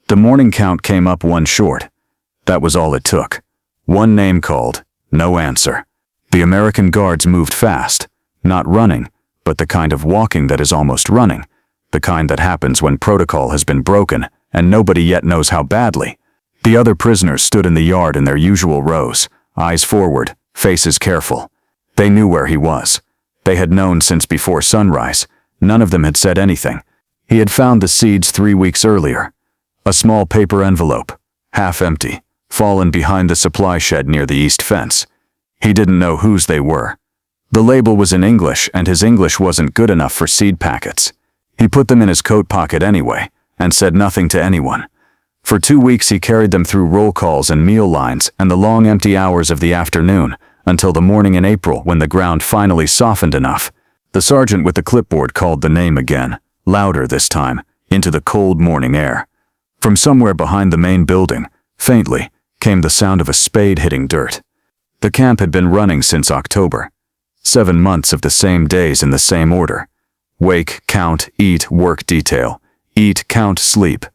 The morning count came up one short. That was all it took. One name called, no answer. The American guards moved fast, not running, but the kind of walking that is almost running, the kind that happens when protocol has been broken and nobody yet knows how badly. The other prisoners stood in the yard in their usual rows, eyes forward, faces careful. They knew where he was. They had known since before sunrise. None of them had said anything. He had found the seeds 3 weeks earlier. A small paper envelope, half empty, fallen behind the supply shed near the east fence. He didn't know whose they were. The label was in English, and his English wasn't good enough for seed packets. He put them in his coat pocket anyway, and said nothing to anyone. For 2 weeks he carried them through roll calls and meal lines and the long empty hours of the afternoon, until the morning in April when the ground finally softened enough. The sergeant with the clipboard called the name again, louder this time, into the cold morning air. From somewhere behind the main building, faintly, came the sound of a spade hitting dirt. The camp had been running since October. 7 months of the same days in the same order. Wake, count, eat, work, detail. Eat, count, sleep.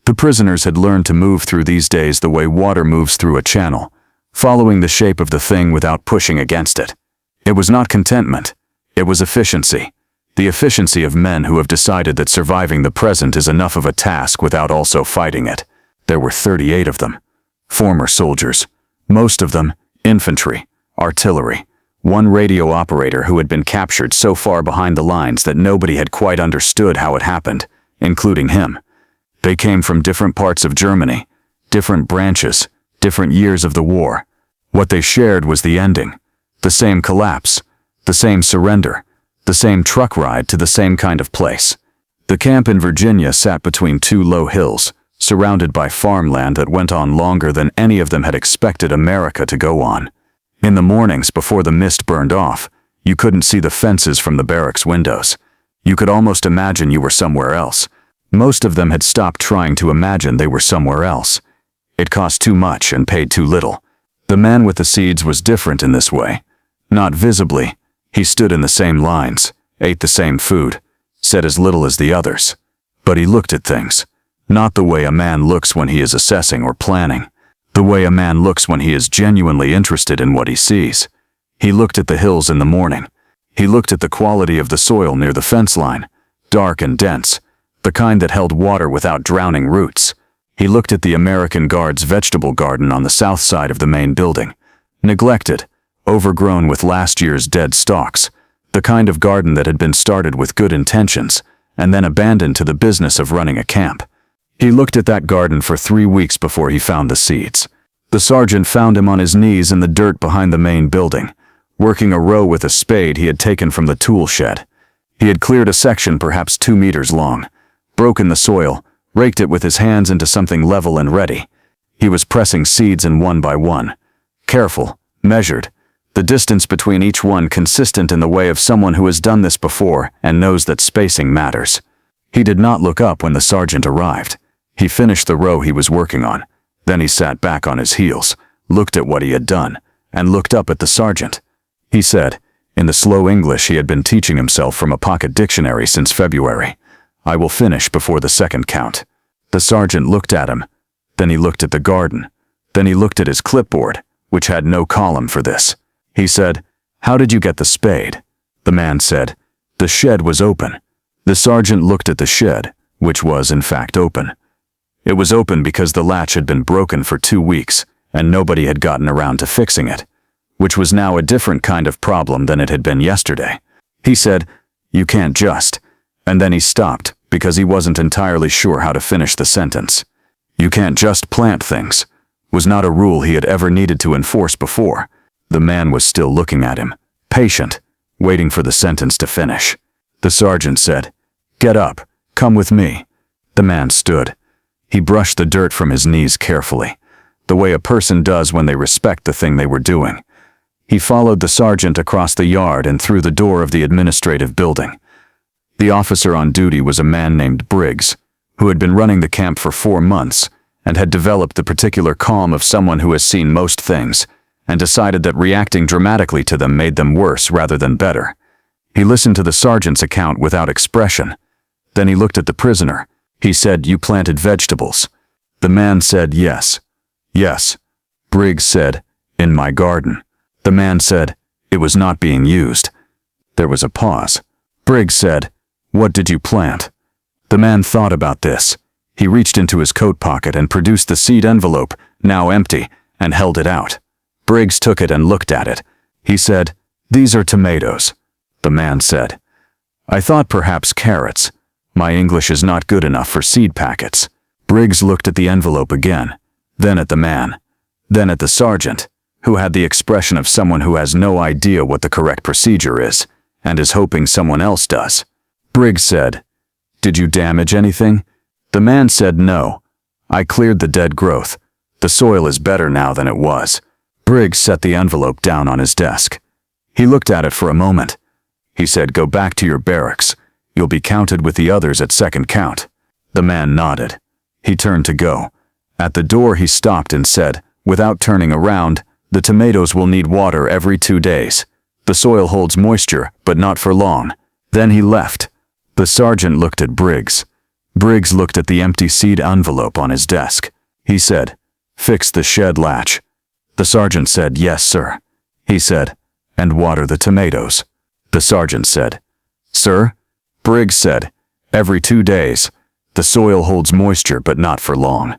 The prisoners had learned to move through these days the way water moves through a channel, following the shape of the thing without pushing against it. It was not contentment. It was efficiency. The efficiency of men who have decided that surviving the present is enough of a task without also fighting it. There were 38 of them. Former soldiers. Most of them, infantry, artillery. One radio operator who had been captured so far behind the lines that nobody had quite understood how it happened, including him. They came from different parts of Germany, different branches, different years of the war. What they shared was the ending, the same collapse, the same surrender, the same truck ride to the same kind of place. The camp in Virginia sat between 2 low hills, surrounded by farmland that went on longer than any of them had expected America to go on. In the mornings before the mist burned off, you couldn't see the fences from the barracks windows. You could almost imagine you were somewhere else. Most of them had stopped trying to imagine they were somewhere else. It cost too much and paid too little. The man with the seeds was different in this way. Not visibly. He stood in the same lines, ate the same food, said as little as the others. But he looked at things. Not the way a man looks when he is assessing or planning. The way a man looks when he is genuinely interested in what he sees. He looked at the hills in the morning. He looked at the quality of the soil near the fence line, dark and dense, the kind that held water without drowning roots. He looked at the American Guard's vegetable garden on the south side of the main building. Neglected, overgrown with last year's dead stalks, the kind of garden that had been started with good intentions, and then abandoned to the business of running a camp. He looked at that garden for 3 weeks before he found the seeds. The sergeant found him on his knees in the dirt behind the main building, working a row with a spade he had taken from the tool shed. He had cleared a section perhaps 2 meters long, broken the soil, raked it with his hands into something level and ready. He was pressing seeds in one by one. Careful, measured, the distance between each one consistent in the way of someone who has done this before and knows that spacing matters. He did not look up when the sergeant arrived. He finished the row he was working on. Then he sat back on his heels, looked at what he had done, and looked up at the sergeant. He said, in the slow English he had been teaching himself from a pocket dictionary since February, "I will finish before the second count." The sergeant looked at him. Then he looked at the garden. Then he looked at his clipboard, which had no column for this. He said, "How did you get the spade?" The man said, "The shed was open." The sergeant looked at the shed, which was in fact open. It was open because the latch had been broken for 2 weeks, and nobody had gotten around to fixing it, which was now a different kind of problem than it had been yesterday. He said, "You can't just," and then he stopped because he wasn't entirely sure how to finish the sentence. "You can't just plant things," was not a rule he had ever needed to enforce before. The man was still looking at him, patient, waiting for the sentence to finish. The sergeant said, "Get up, come with me." The man stood. He brushed the dirt from his knees carefully, the way a person does when they respect the thing they were doing. He followed the sergeant across the yard and through the door of the administrative building. The officer on duty was a man named Briggs, who had been running the camp for 4 months and had developed the particular calm of someone who has seen most things and decided that reacting dramatically to them made them worse rather than better. He listened to the sergeant's account without expression. Then he looked at the prisoner. He said, "You planted vegetables." The man said, "Yes. Yes." Briggs said, "In my garden." The man said, "It was not being used." There was a pause. Briggs said, "What did you plant?" The man thought about this. He reached into his coat pocket and produced the seed envelope, now empty, and held it out. Briggs took it and looked at it. He said, "These are tomatoes." The man said, "I thought perhaps carrots. My English is not good enough for seed packets." Briggs looked at the envelope again, then at the man, then at the sergeant, who had the expression of someone who has no idea what the correct procedure is, and is hoping someone else does. Briggs said, "Did you damage anything?" The man said, "No. I cleared the dead growth. The soil is better now than it was." Briggs set the envelope down on his desk. He looked at it for a moment. He said, "Go back to your barracks. You'll be counted with the others at second count." The man nodded. He turned to go. At the door he stopped and said, without turning around, "The tomatoes will need water every 2 days. The soil holds moisture, but not for long." Then he left. The sergeant looked at Briggs. Briggs looked at the empty seed envelope on his desk. He said, "Fix the shed latch." The sergeant said, "Yes, sir." He said, "And water the tomatoes." The sergeant said, "Sir?" Briggs said, "Every 2 days. The soil holds moisture, but not for long."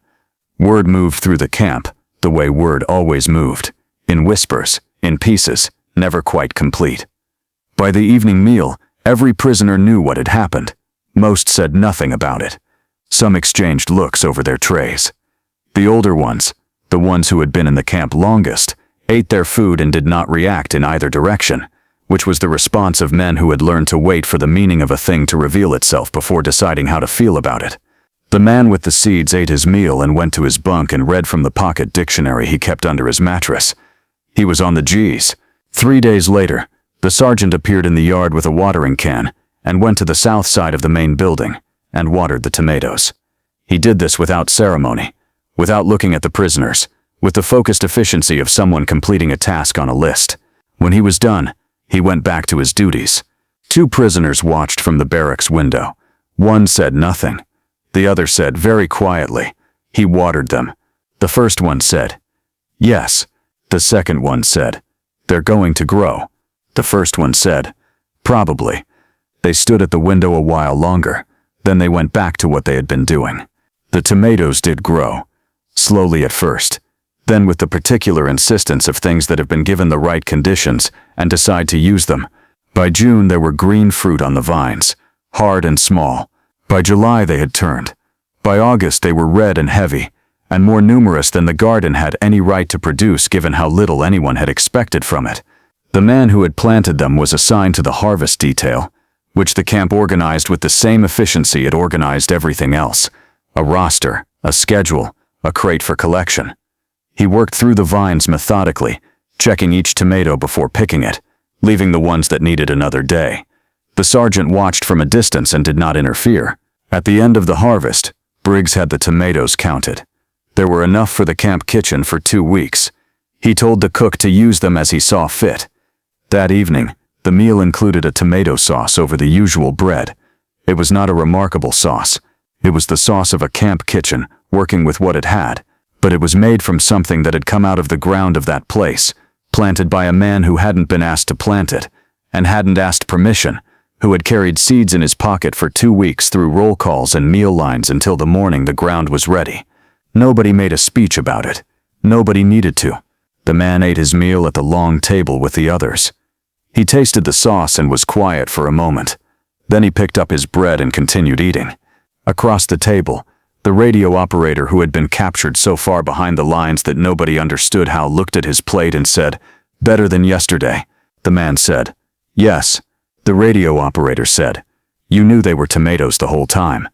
Word moved through the camp, the way word always moved, in whispers, in pieces, never quite complete. By the evening meal, every prisoner knew what had happened. Most said nothing about it. Some exchanged looks over their trays. The older ones, the ones who had been in the camp longest, ate their food and did not react in either direction, which was the response of men who had learned to wait for the meaning of a thing to reveal itself before deciding how to feel about it. The man with the seeds ate his meal and went to his bunk and read from the pocket dictionary he kept under his mattress. He was on the G's. 3 days later, the sergeant appeared in the yard with a watering can and went to the south side of the main building and watered the tomatoes. He did this without ceremony, without looking at the prisoners, with the focused efficiency of someone completing a task on a list. When he was done, he went back to his duties. 2 prisoners watched from the barracks window. One said nothing. The other said very quietly, "He watered them." The first one said, "Yes." The second one said, "They're going to grow." The first one said, "Probably." They stood at the window a while longer, then they went back to what they had been doing. The tomatoes did grow, slowly at first, then with the particular insistence of things that have been given the right conditions and decide to use them. By June there were green fruit on the vines, hard and small. By July they had turned. By August they were red and heavy, and more numerous than the garden had any right to produce given how little anyone had expected from it. The man who had planted them was assigned to the harvest detail, which the camp organized with the same efficiency it organized everything else: a roster, a schedule, a crate for collection. He worked through the vines methodically, checking each tomato before picking it, leaving the ones that needed another day. The sergeant watched from a distance and did not interfere. At the end of the harvest, Briggs had the tomatoes counted. There were enough for the camp kitchen for 2 weeks. He told the cook to use them as he saw fit. That evening, the meal included a tomato sauce over the usual bread. It was not a remarkable sauce. It was the sauce of a camp kitchen, working with what it had, but it was made from something that had come out of the ground of that place, planted by a man who hadn't been asked to plant it, and hadn't asked permission, who had carried seeds in his pocket for 2 weeks through roll calls and meal lines until the morning the ground was ready. Nobody made a speech about it. Nobody needed to. The man ate his meal at the long table with the others. He tasted the sauce and was quiet for a moment. Then he picked up his bread and continued eating. Across the table, the radio operator who had been captured so far behind the lines that nobody understood how looked at his plate and said, "Better than yesterday." The man said, "Yes." The radio operator said, "You knew they were tomatoes the whole time."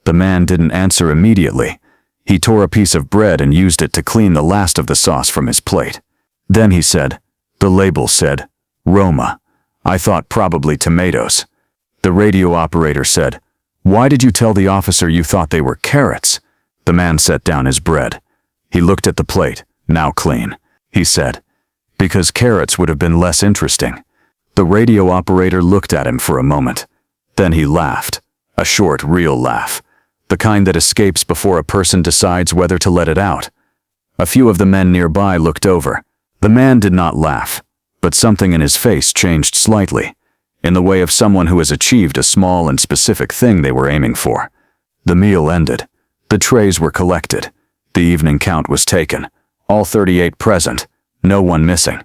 The man didn't answer immediately. He tore a piece of bread and used it to clean the last of the sauce from his plate. Then he said, "The label said, Roma. I thought probably tomatoes." The radio operator said, "Why did you tell the officer you thought they were carrots?" The man set down his bread. He looked at the plate, now clean. He said, "Because carrots would have been less interesting." The radio operator looked at him for a moment. Then he laughed, a short, real laugh. the kind that escapes before a person decides whether to let it out. A few of the men nearby looked over. The man did not laugh, but something in his face changed slightly, in the way of someone who has achieved a small and specific thing they were aiming for. The meal ended. The trays were collected. The evening count was taken. All 38 present, no one missing.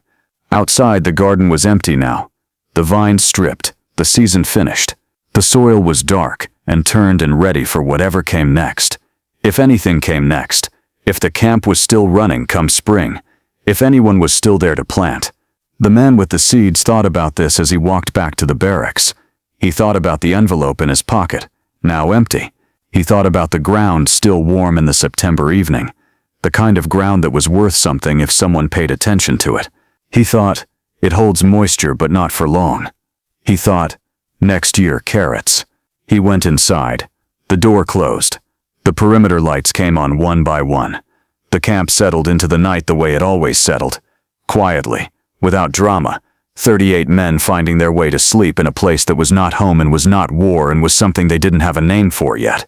Outside, the garden was empty now. The vines stripped, the season finished. The soil was dark and turned and ready for whatever came next. If anything came next, if the camp was still running come spring, if anyone was still there to plant. The man with the seeds thought about this as he walked back to the barracks. He thought about the envelope in his pocket, now empty. He thought about the ground still warm in the September evening, the kind of ground that was worth something if someone paid attention to it. He thought, it holds moisture but not for long. He thought, next year carrots. He went inside. The door closed. The perimeter lights came on one by one. The camp settled into the night the way it always settled. Quietly, without drama, 38 men finding their way to sleep in a place that was not home and was not war and was something they didn't have a name for yet.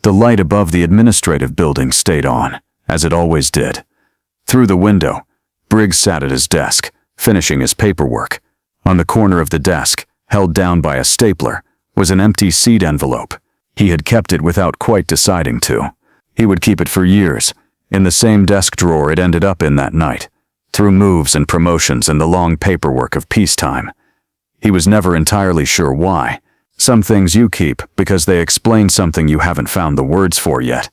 The light above the administrative building stayed on, as it always did. Through the window, Briggs sat at his desk, finishing his paperwork. On the corner of the desk, held down by a stapler, was an empty seed envelope. He had kept it without quite deciding to. He would keep it for years, in the same desk drawer it ended up in that night, through moves and promotions and the long paperwork of peacetime. He was never entirely sure why. Some things you keep because they explain something you haven't found the words for yet.